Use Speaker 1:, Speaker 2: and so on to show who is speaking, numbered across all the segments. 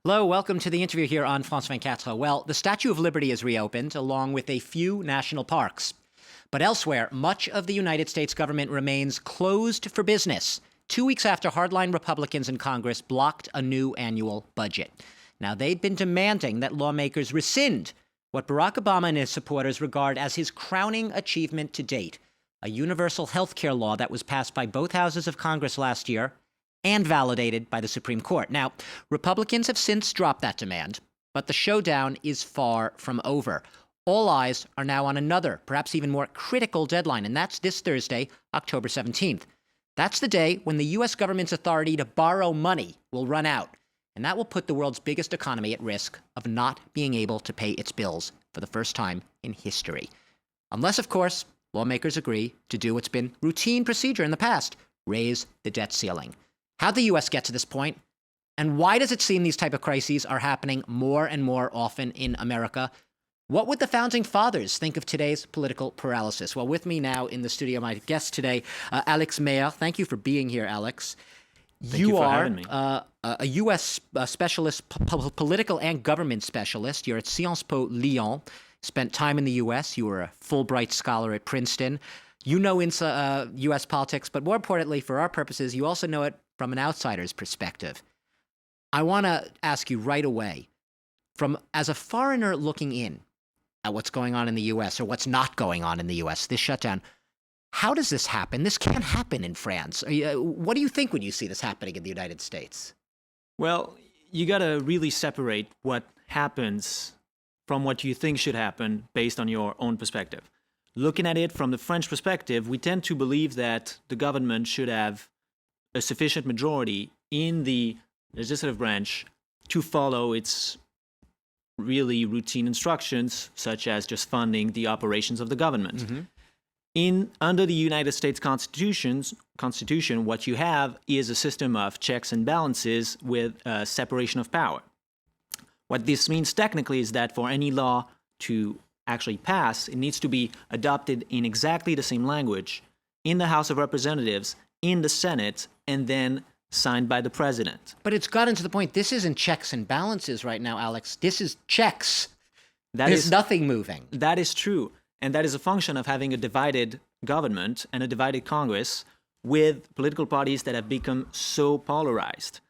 Speaker 1: Hello, welcome to the interview here on France 24. Well, the Statue of Liberty is reopened, along with a few national parks. But elsewhere, much of the United States government remains closed for business, 2 weeks after hardline Republicans in Congress blocked a new annual budget. Now, they'd been demanding that lawmakers rescind what Barack Obama and his supporters regard as his crowning achievement to date, a universal health care law that was passed by both houses of Congress last year and validated by the Supreme Court. Now, Republicans have since dropped that demand, but the showdown is far from over. All eyes are now on another, perhaps even more critical deadline, and that's this Thursday, October 17th. That's the day when the U.S. government's authority to borrow money will run out, and that will put the world's biggest economy at risk of not being able to pay its bills for the first time in history. Unless, of course, lawmakers agree to do what's been routine procedure in the past, raise the debt ceiling. How'd the U.S. get to this point? And why does it seem these type of crises are happening more and more often in America? What would the founding fathers think of today's political paralysis? Well, with me now in the studio, my guest today, Alix Meyer. Thank you for being here, Alex.
Speaker 2: Thank you for having me.
Speaker 1: A U.S. Specialist, political and government specialist. You're at Sciences Po Lyon. Spent time in the U.S. You were a Fulbright scholar at Princeton. You know U.S. politics, but more importantly, for our purposes, you also know it from an outsider's perspective. I want to ask you right away, as a foreigner looking in at what's going on in the U.S. or what's not going on in the U.S., this shutdown, how does this happen? This can't happen in France. What do you think when you see this happening in the United States?
Speaker 2: Well, you got to really separate what happens from what you think should happen based on your own perspective. Looking at it from the French perspective, we tend to believe that the government should have a sufficient majority in the legislative branch to follow its really routine instructions, such as just funding the operations of the government. Mm-hmm. Under the United States Constitution, what you have is a system of checks and balances with separation of power. What this means technically is that for any law to actually pass, it needs to be adopted in exactly the same language in the House of Representatives, in the Senate, and then signed by the president.
Speaker 1: But it's gotten to the point, this isn't checks and balances right now, Alex. This is checks. There's nothing moving.
Speaker 2: That is true. And that is a function of having a divided government and a divided Congress with political parties that have become so polarized.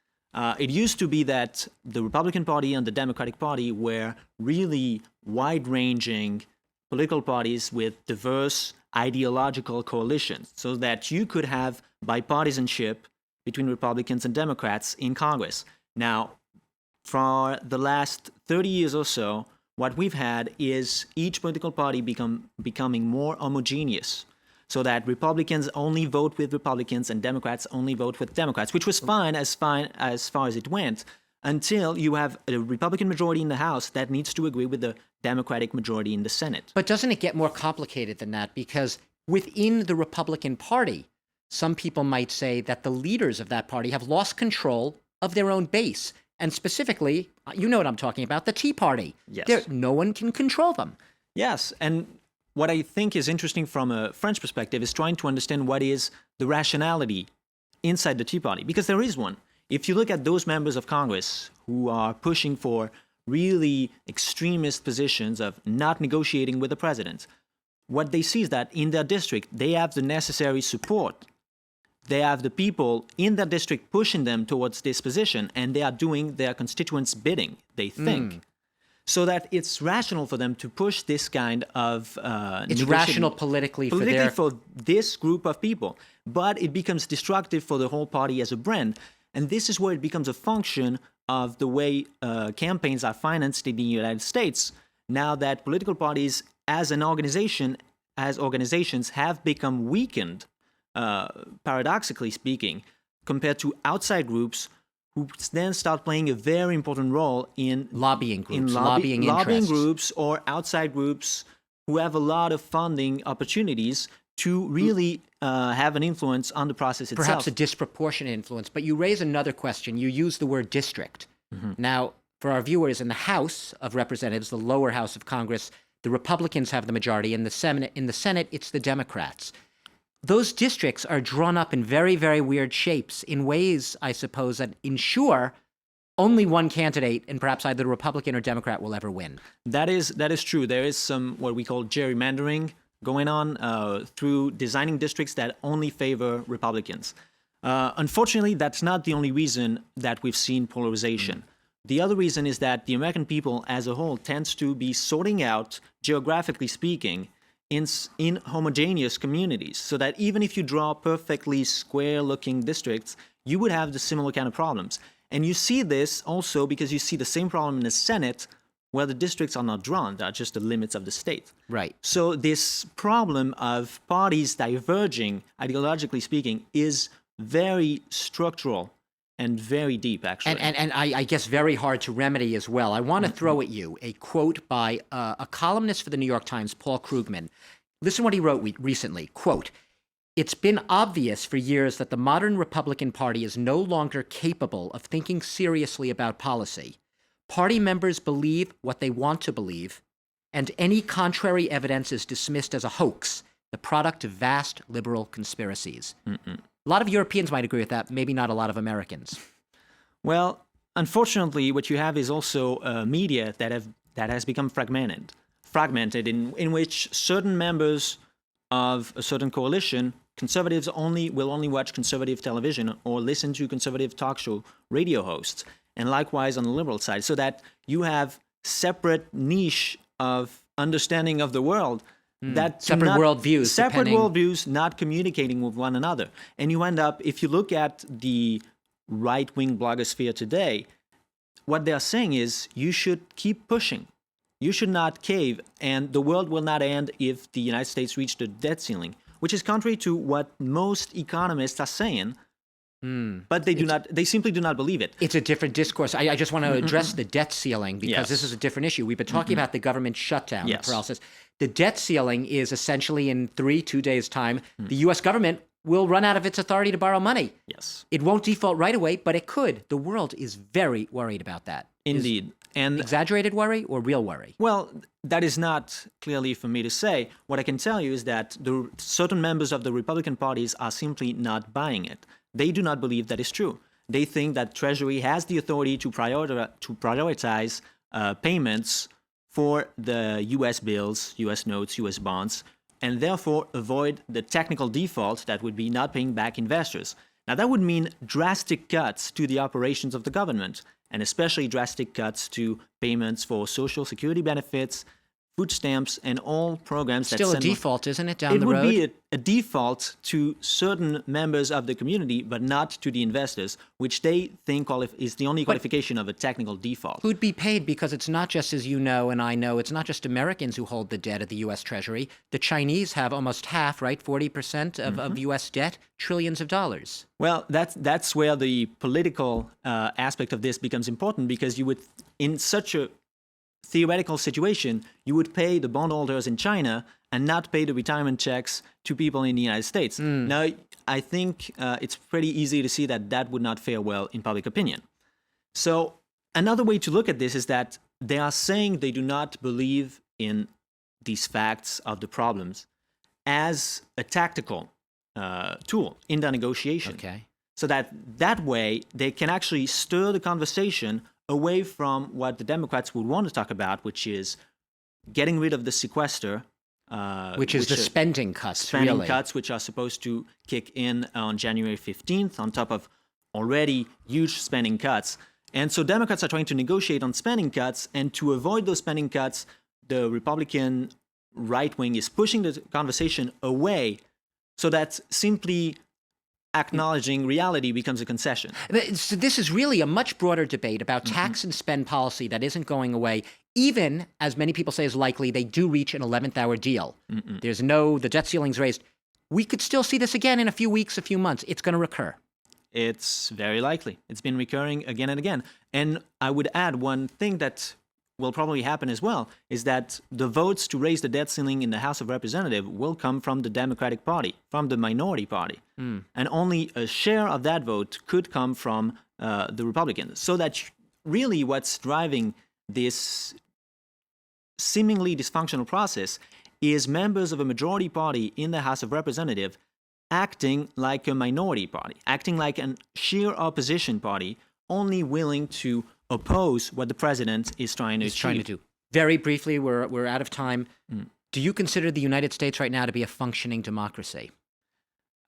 Speaker 2: It used to be that the Republican Party and the Democratic Party were really wide-ranging political parties with diverse ideological coalitions, so that you could have bipartisanship between Republicans and Democrats in Congress. Now, for the last 30 years or so, what we've had is each political party becoming more homogeneous, so that Republicans only vote with Republicans and Democrats only vote with Democrats, which was fine as far as it went, until you have a Republican majority in the House that needs to agree with the Democratic majority in the Senate.
Speaker 1: But doesn't it get more complicated than that? Because within the Republican Party, some people might say that the leaders of that party have lost control of their own base. And specifically, you know what I'm talking about, the Tea Party.
Speaker 2: Yes.
Speaker 1: No one can control them.
Speaker 2: Yes, and what I think is interesting from a French perspective is trying to understand what is the rationality inside the Tea Party, because there is one. If you look at those members of Congress who are pushing for really extremist positions of not negotiating with the president, what they see is that in their district, they have the necessary support. They have the people in their district pushing them towards this position, and they are doing their constituents' bidding, they think. So that it's rational for them to push this kind of
Speaker 1: it's rational politically
Speaker 2: for this group of people. But it becomes destructive for the whole party as a brand. And this is where it becomes a function of the way campaigns are financed in the United States, now that political parties as organizations have become weakened, paradoxically speaking, compared to outside groups who then start playing a very important role in
Speaker 1: lobbying groups,
Speaker 2: lobbying groups or outside groups who have a lot of funding opportunities to really have an influence on the process itself.
Speaker 1: Perhaps a disproportionate influence. But you raise another question. You use the word district. Mm-hmm. Now, for our viewers, in the House of Representatives, the lower house of Congress, the Republicans have the majority. In the Senate, it's the Democrats. those districts are drawn up in very, very weird shapes in ways, I suppose, that ensure only one candidate, and perhaps either Republican or Democrat, will ever win.
Speaker 2: That is true. There is some what we call gerrymandering going on through designing districts that only favor Republicans. Unfortunately, that's not the only reason that we've seen polarization. The other reason is that the American people as a whole tends to be sorting out, geographically speaking, in homogeneous communities, so that even if you draw perfectly square-looking districts, you would have the similar kind of problems. And you see this also because you see the same problem in the Senate, where the districts are not drawn, they are just the limits of the state.
Speaker 1: Right.
Speaker 2: So this problem of parties diverging, ideologically speaking, is very structural and very deep, actually.
Speaker 1: And I guess very hard to remedy as well. I want to throw at you a quote by a columnist for the New York Times, Paul Krugman. Listen what he wrote recently. Quote, "It's been obvious for years that the modern Republican Party is no longer capable of thinking seriously about policy. Party members believe what they want to believe, and any contrary evidence is dismissed as a hoax, the product of vast liberal conspiracies." A lot of Europeans might agree with that, maybe not a lot of Americans.
Speaker 2: Well, unfortunately, what you have is also media that has become fragmented in which certain members of a certain coalition, conservatives will only watch conservative television or listen to conservative talk show radio hosts, and likewise on the liberal side, so that you have separate niche of understanding of the world that
Speaker 1: Separate
Speaker 2: worldviews not communicating with one another. And you end up, if you look at the right-wing blogosphere today, what they're saying is you should keep pushing. You should not cave, and the world will not end if the United States reached the debt ceiling, which is contrary to what most economists are saying. But they simply do not believe it.
Speaker 1: It's a different discourse. I just want to address the debt ceiling because
Speaker 2: Yes.
Speaker 1: this is a different issue. We've been talking about the government shutdown,
Speaker 2: Yes.
Speaker 1: the paralysis. The debt ceiling is essentially in 2 days' time, the U.S. government will run out of its authority to borrow money.
Speaker 2: Yes.
Speaker 1: It won't default right away, but it could. The world is very worried about that.
Speaker 2: Indeed. And
Speaker 1: Exaggerated worry or real worry?
Speaker 2: well, that is not clearly for me to say. What I can tell you is that certain members of the Republican parties are simply not buying it. They do not believe that is true. They think that Treasury has the authority to prioritize payments for the U.S. bills, U.S. notes, U.S. bonds, and therefore avoid the technical default that would be not paying back investors. Now, that would mean drastic cuts to the operations of the government, and especially drastic cuts to payments for Social Security benefits, food stamps, and all programs that
Speaker 1: Still a
Speaker 2: send
Speaker 1: default, isn't it, down
Speaker 2: it
Speaker 1: the
Speaker 2: would
Speaker 1: road?
Speaker 2: be a default to certain members of the community, but not to the investors, which they think is the only qualification of a technical default.
Speaker 1: Who'd be paid? Because it's not just, as you know and I know, it's not just Americans who hold the debt of the U.S. Treasury. The Chinese have almost half, right? 40% of U.S. debt, trillions of dollars.
Speaker 2: Well, that's where the political aspect of this becomes important, because you would, in such a theoretical situation, you would pay the bondholders in China and not pay the retirement checks to people in the United States. Now, I think it's pretty easy to see that that would not fare well in public opinion. So another way to look at this is that they are saying they do not believe in these facts of the problems as a tactical tool in the negotiation.
Speaker 1: Okay.
Speaker 2: So that way they can actually stir the conversation away from what the Democrats would want to talk about, which is getting rid of the sequester.
Speaker 1: Which is the spending cuts,
Speaker 2: spending
Speaker 1: really.
Speaker 2: cuts, which are supposed to kick in on January 15th, on top of already huge spending cuts. And so Democrats are trying to negotiate on spending cuts, and to avoid those spending cuts, the Republican right wing is pushing the conversation away, so that simply acknowledging reality becomes a concession.
Speaker 1: So this is really a much broader debate about tax and spend policy that isn't going away, even, as many people say is likely, they do reach an 11th hour deal. The debt ceiling's raised. We could still see this again in a few weeks, a few months. It's going to recur.
Speaker 2: It's very likely. It's been recurring again and again. And I would add one thing that will probably happen as well, is that the votes to raise the debt ceiling in the House of Representatives will come from the Democratic Party, from the minority party. And only a share of that vote could come from the Republicans. So that really what's driving this seemingly dysfunctional process is members of a majority party in the House of Representatives acting like a minority party, acting like a sheer opposition party, only willing to oppose what the president is trying to achieve.
Speaker 1: Very briefly, we're out of time. Do you consider the United States right now to be a functioning democracy?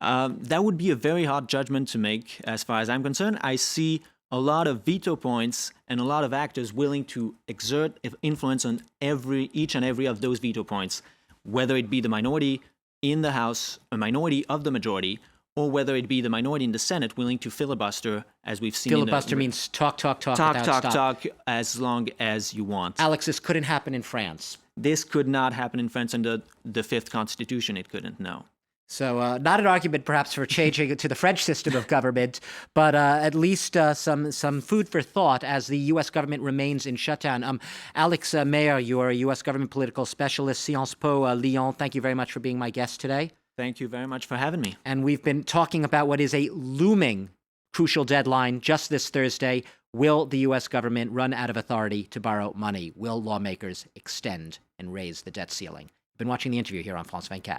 Speaker 2: That would be a very hard judgment to make as far as I'm concerned. I see a lot of veto points and a lot of actors willing to exert influence on each and every of those veto points, whether it be the minority in the House, a minority of the majority, or whether it be the minority in the Senate willing to filibuster, as we've seen.
Speaker 1: Filibuster means talk without stop.
Speaker 2: As long as you want.
Speaker 1: Alix, this couldn't happen in France.
Speaker 2: This could not happen in France under the Fifth Constitution. It couldn't, no.
Speaker 1: So not an argument perhaps for changing it to the French system of government, but at least some food for thought as the U.S. government remains in shutdown. Alix Meyer, you are a U.S. government political specialist, Sciences Po Lyon. Thank you very much for being my guest today.
Speaker 2: Thank you very much for having me.
Speaker 1: And we've been talking about what is a looming crucial deadline just this Thursday. Will the U.S. government run out of authority to borrow money? Will lawmakers extend and raise the debt ceiling? You've been watching the interview here on France 24.